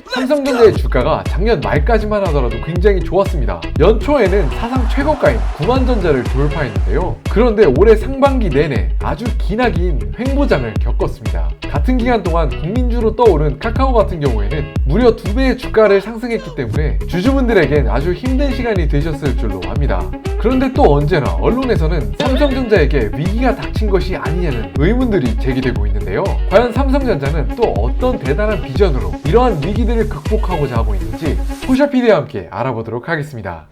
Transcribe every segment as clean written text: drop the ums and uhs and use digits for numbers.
삼성전자의 주가가 작년 말까지만 하더라도 굉장히 좋았습니다. 연초에는 사상 최고가인 9만 전자를 돌파했는데요. 그런데 올해 상반기 내내 아주 기나긴 횡보장을 겪었습니다. 같은 기간 동안 국민주로 떠오른 카카오 같은 경우에는 무려 2배의 주가를 상승했기 때문에 주주분들에겐 아주 힘든 시간이 되셨을 줄로 압니다. 그런데 또 언제나 언론에서는 삼성전자에게 위기가 닥친 것이 아니냐는 의문들이 제기되고 있는데요. 과연 삼성전자는 또 어떤 대단한 비전으로 이러한 위기들을 극복하고자 하고 있는지 포샤피디와 함께 알아보도록 하겠습니다.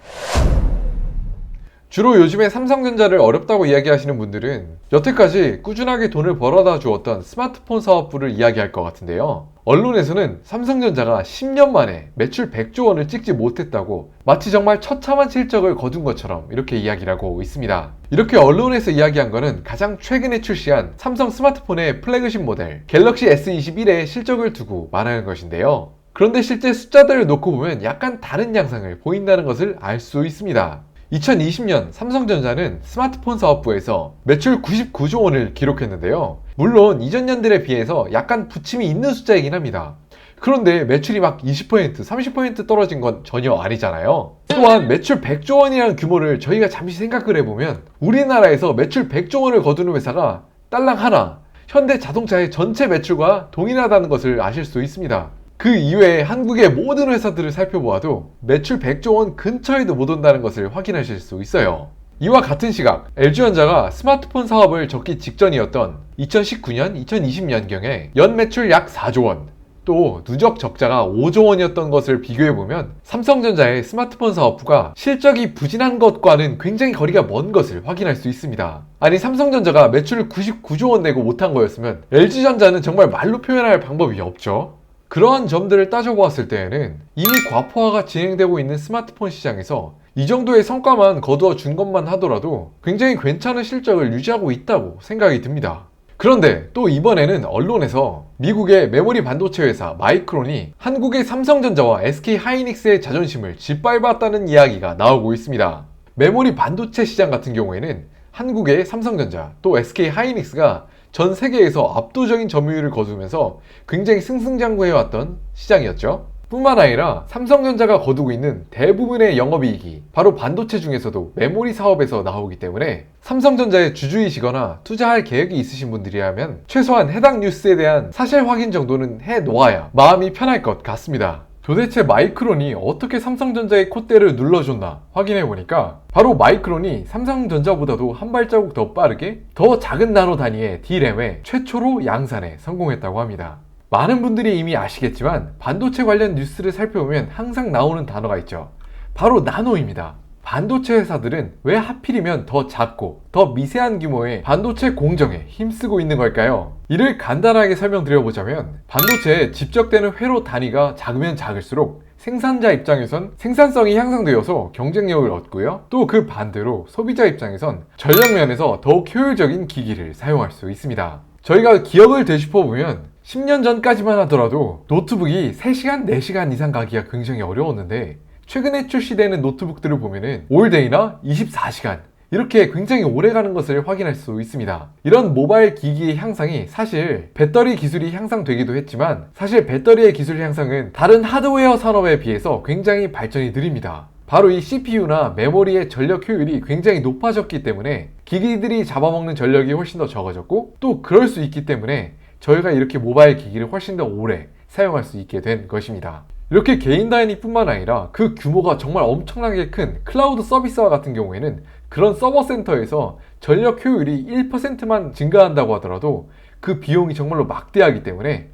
주로 요즘에 삼성전자를 어렵다고 이야기하시는 분들은 여태까지 꾸준하게 돈을 벌어다 주었던 스마트폰 사업부를 이야기할 것 같은데요. 언론에서는 삼성전자가 10년 만에 매출 100조 원을 찍지 못했다고 마치 정말 처참한 실적을 거둔 것처럼 이렇게 이야기를 하고 있습니다. 이렇게 언론에서 이야기한 거는 가장 최근에 출시한 삼성 스마트폰의 플래그십 모델 갤럭시 S21의 실적을 두고 말하는 것인데요. 그런데 실제 숫자들을 놓고 보면 약간 다른 양상을 보인다는 것을 알 수 있습니다. 2020년 삼성전자는 스마트폰 사업부에서 매출 99조 원을 기록했는데요. 물론 이전 년들에 비해서 약간 부침이 있는 숫자이긴 합니다. 그런데 매출이 막 20%, 30% 떨어진 건 전혀 아니잖아요. 또한 매출 100조 원이라는 규모를 저희가 잠시 생각을 해보면 우리나라에서 매출 100조 원을 거두는 회사가 딸랑 하나, 현대자동차의 전체 매출과 동일하다는 것을 아실 수 있습니다. 그 이외에 한국의 모든 회사들을 살펴보아도 매출 100조 원 근처에도 못 온다는 것을 확인하실 수 있어요. 이와 같은 시각 LG전자가 스마트폰 사업을 접기 직전이었던 2019년, 2020년경에 연 매출 약 4조 원, 또 누적 적자가 5조 원이었던 것을 비교해보면 삼성전자의 스마트폰 사업부가 실적이 부진한 것과는 굉장히 거리가 먼 것을 확인할 수 있습니다. 아니 삼성전자가 매출을 99조 원 내고 못한 거였으면 LG전자는 정말 말로 표현할 방법이 없죠. 그러한 점들을 따져보았을 때에는 이미 과포화가 진행되고 있는 스마트폰 시장에서 이 정도의 성과만 거두어 준 것만 하더라도 굉장히 괜찮은 실적을 유지하고 있다고 생각이 듭니다. 그런데 또 이번에는 언론에서 미국의 메모리 반도체 회사 마이크론이 한국의 삼성전자와 SK하이닉스의 자존심을 짓밟았다는 이야기가 나오고 있습니다. 메모리 반도체 시장 같은 경우에는 한국의 삼성전자 또 SK하이닉스가 전 세계에서 압도적인 점유율을 거두면서 굉장히 승승장구해왔던 시장이었죠. 뿐만 아니라 삼성전자가 거두고 있는 대부분의 영업이익이 바로 반도체 중에서도 메모리 사업에서 나오기 때문에 삼성전자의 주주이시거나 투자할 계획이 있으신 분들이라면 최소한 해당 뉴스에 대한 사실 확인 정도는 해놓아야 마음이 편할 것 같습니다. 도대체 마이크론이 어떻게 삼성전자의 콧대를 눌러줬나 확인해보니까 바로 마이크론이 삼성전자보다도 한 발자국 더 빠르게 더 작은 나노 단위의 D램에 최초로 양산에 성공했다고 합니다. 많은 분들이 이미 아시겠지만 반도체 관련 뉴스를 살펴보면 항상 나오는 단어가 있죠. 바로 나노입니다. 반도체 회사들은 왜 하필이면 더 작고 더 미세한 규모의 반도체 공정에 힘쓰고 있는 걸까요? 이를 간단하게 설명드려보자면 반도체에 집적되는 회로 단위가 작으면 작을수록 생산자 입장에선 생산성이 향상되어서 경쟁력을 얻고요. 또 그 반대로 소비자 입장에선 전력 면에서 더욱 효율적인 기기를 사용할 수 있습니다. 저희가 기억을 되짚어보면 10년 전까지만 하더라도 노트북이 3시간, 4시간 이상 가기가 굉장히 어려웠는데 최근에 출시되는 노트북들을 보면은 올데이나 24시간 이렇게 굉장히 오래 가는 것을 확인할 수 있습니다. 이런 모바일 기기의 향상이 사실 배터리 기술이 향상되기도 했지만 사실 배터리의 기술 향상은 다른 하드웨어 산업에 비해서 굉장히 발전이 느립니다. 바로 이 CPU나 메모리의 전력 효율이 굉장히 높아졌기 때문에 기기들이 잡아먹는 전력이 훨씬 더 적어졌고 또 그럴 수 있기 때문에 저희가 이렇게 모바일 기기를 훨씬 더 오래 사용할 수 있게 된 것입니다. 이렇게 개인 단위 뿐만 아니라 그 규모가 정말 엄청나게 큰 클라우드 서비스와 같은 경우에는 그런 서버 센터에서 전력 효율이 1%만 증가한다고 하더라도 그 비용이 정말로 막대하기 때문에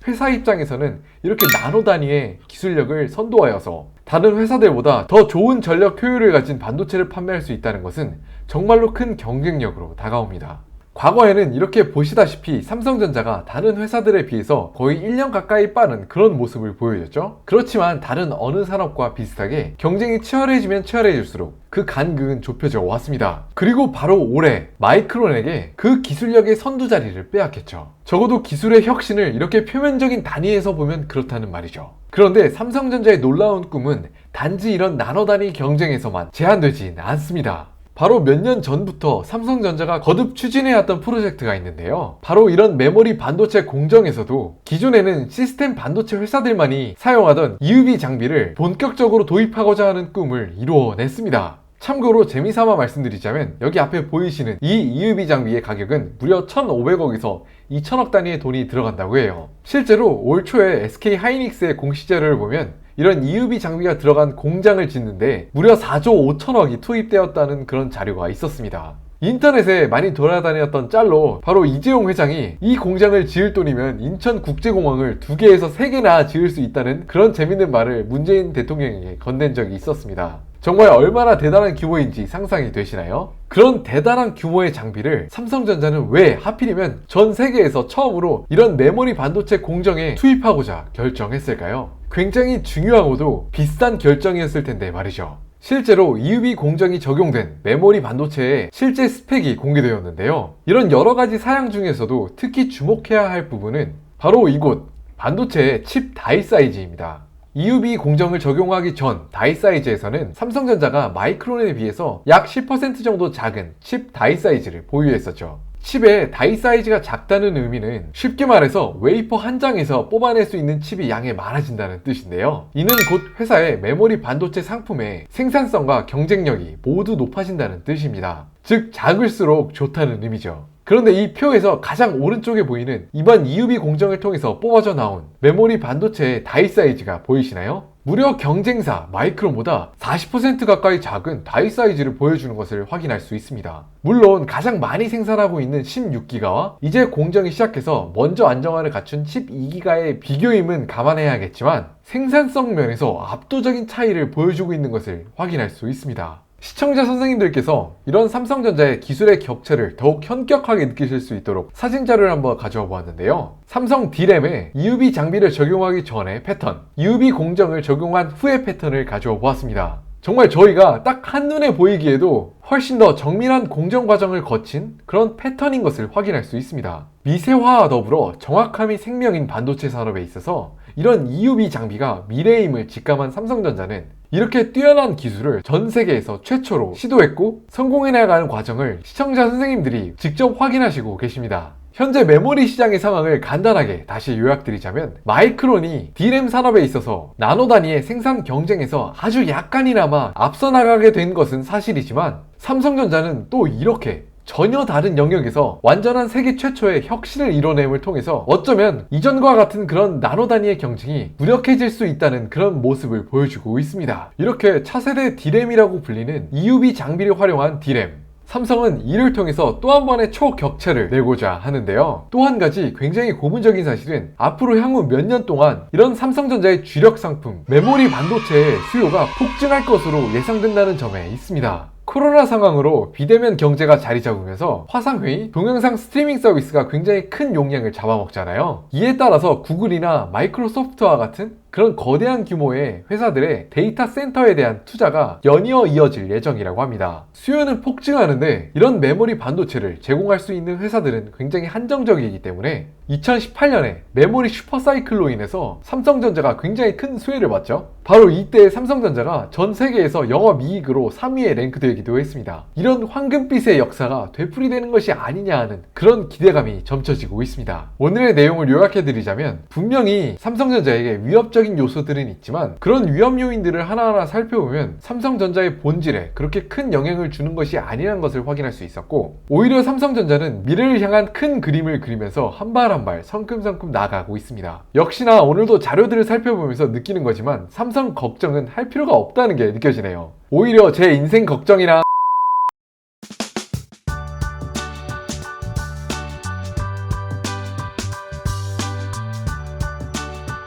회사 입장에서는 이렇게 나노 단위의 기술력을 선도하여서 다른 회사들보다 더 좋은 전력 효율을 가진 반도체를 판매할 수 있다는 것은 정말로 큰 경쟁력으로 다가옵니다. 과거에는 이렇게 보시다시피 삼성전자가 다른 회사들에 비해서 거의 1년 가까이 빠른 그런 모습을 보여줬죠. 그렇지만 다른 어느 산업과 비슷하게 경쟁이 치열해지면 치열해질수록 그 간극은 좁혀져 왔습니다. 그리고 바로 올해 마이크론에게 그 기술력의 선두 자리를 빼앗겼죠. 적어도 기술의 혁신을 이렇게 표면적인 단위에서 보면 그렇다는 말이죠. 그런데 삼성전자의 놀라운 꿈은 단지 이런 나노 단위 경쟁에서만 제한되진 않습니다. 바로 몇 년 전부터 삼성전자가 거듭 추진해왔던 프로젝트가 있는데요. 바로 이런 메모리 반도체 공정에서도 기존에는 시스템 반도체 회사들만이 사용하던 EUV 장비를 본격적으로 도입하고자 하는 꿈을 이루어냈습니다. 참고로 재미삼아 말씀드리자면 여기 앞에 보이시는 이 EUV 장비의 가격은 무려 1,500억에서 2,000억 단위의 돈이 들어간다고 해요. 실제로 올 초에 SK 하이닉스의 공시 자료를 보면 이런 EUV 장비가 들어간 공장을 짓는데 무려 4조 5천억이 투입되었다는 그런 자료가 있었습니다. 인터넷에 많이 돌아다녔던 짤로 바로 이재용 회장이 이 공장을 지을 돈이면 인천국제공항을 2개에서 3개나 지을 수 있다는 그런 재밌는 말을 문재인 대통령에게 건넨 적이 있었습니다. 정말 얼마나 대단한 규모인지 상상이 되시나요? 그런 대단한 규모의 장비를 삼성전자는 왜 하필이면 전 세계에서 처음으로 이런 메모리 반도체 공정에 투입하고자 결정했을까요? 굉장히 중요하고도 비싼 결정이었을 텐데 말이죠. 실제로 EUV 공정이 적용된 메모리 반도체의 실제 스펙이 공개되었는데요. 이런 여러가지 사양 중에서도 특히 주목해야 할 부분은 바로 이곳 반도체의 칩 다이 사이즈입니다. EUV 공정을 적용하기 전 다이 사이즈에서는 삼성전자가 마이크론에 비해서 약 10% 정도 작은 칩 다이 사이즈를 보유했었죠. 칩의 다이 사이즈가 작다는 의미는 쉽게 말해서 웨이퍼 한 장에서 뽑아낼 수 있는 칩이 양이 많아진다는 뜻인데요. 이는 곧 회사의 메모리 반도체 상품의 생산성과 경쟁력이 모두 높아진다는 뜻입니다. 즉 작을수록 좋다는 의미죠. 그런데 이 표에서 가장 오른쪽에 보이는 이번 EUV 공정을 통해서 뽑아져 나온 메모리 반도체의 다이 사이즈가 보이시나요? 무려 경쟁사 마이크론보다 40% 가까이 작은 다이 사이즈를 보여주는 것을 확인할 수 있습니다. 물론 가장 많이 생산하고 있는 16기가와 이제 공정이 시작해서 먼저 안정화를 갖춘 12기가의 비교임은 감안해야겠지만 생산성 면에서 압도적인 차이를 보여주고 있는 것을 확인할 수 있습니다. 시청자 선생님들께서 이런 삼성전자의 기술의 격차를 더욱 현격하게 느끼실 수 있도록 사진 자료를 한번 가져와 보았는데요. 삼성 D램에 EUV 장비를 적용하기 전의 패턴, EUV 공정을 적용한 후의 패턴을 가져와 보았습니다. 정말 저희가 딱 한눈에 보이기에도 훨씬 더 정밀한 공정 과정을 거친 그런 패턴인 것을 확인할 수 있습니다. 미세화와 더불어 정확함이 생명인 반도체 산업에 있어서 이런 EUV 장비가 미래임을 직감한 삼성전자는 이렇게 뛰어난 기술을 전 세계에서 최초로 시도했고 성공해나가는 과정을 시청자 선생님들이 직접 확인하시고 계십니다. 현재 메모리 시장의 상황을 간단하게 다시 요약드리자면 마이크론이 D램 산업에 있어서 나노 단위의 생산 경쟁에서 아주 약간이나마 앞서 나가게 된 것은 사실이지만 삼성전자는 또 이렇게 전혀 다른 영역에서 완전한 세계 최초의 혁신을 이뤄냄을 통해서 어쩌면 이전과 같은 그런 나노 단위의 경쟁이 무력해질 수 있다는 그런 모습을 보여주고 있습니다. 이렇게 차세대 D램이라고 불리는 EUV 장비를 활용한 D램, 삼성은 이를 통해서 또 한 번의 초격차를 내고자 하는데요. 또 한 가지 굉장히 고무적인 사실은 앞으로 향후 몇 년 동안 이런 삼성전자의 주력 상품 메모리 반도체의 수요가 폭증할 것으로 예상된다는 점에 있습니다. 코로나 상황으로 비대면 경제가 자리 잡으면서 화상회의, 동영상 스트리밍 서비스가 굉장히 큰 용량을 잡아먹잖아요. 이에 따라서 구글이나 마이크로소프트와 같은 그런 거대한 규모의 회사들의 데이터 센터에 대한 투자가 연이어 이어질 예정이라고 합니다. 수요는 폭증하는데 이런 메모리 반도체를 제공할 수 있는 회사들은 굉장히 한정적이기 때문에 2018년에 메모리 슈퍼사이클로 인해서 삼성전자가 굉장히 큰 수혜를 봤죠. 바로 이때 삼성전자가 전 세계에서 영업이익으로 3위에 랭크되기도 했습니다. 이런 황금빛의 역사가 되풀이되는 것이 아니냐 하는 그런 기대감이 점쳐지고 있습니다. 오늘의 내용을 요약해드리자면 분명히 삼성전자에게 위협적인 요소들은 있지만 그런 위험 요인들을 하나하나 살펴보면 삼성전자의 본질에 그렇게 큰 영향을 주는 것이 아니라는 것을 확인할 수 있었고 오히려 삼성전자는 미래를 향한 큰 그림을 그리면서 한 발 한 발 성큼성큼 나아가고 있습니다. 역시나 오늘도 자료들을 살펴보면서 느끼는 거지만 삼성 걱정은 할 필요가 없다는 게 느껴지네요. 오히려 제 인생 걱정이나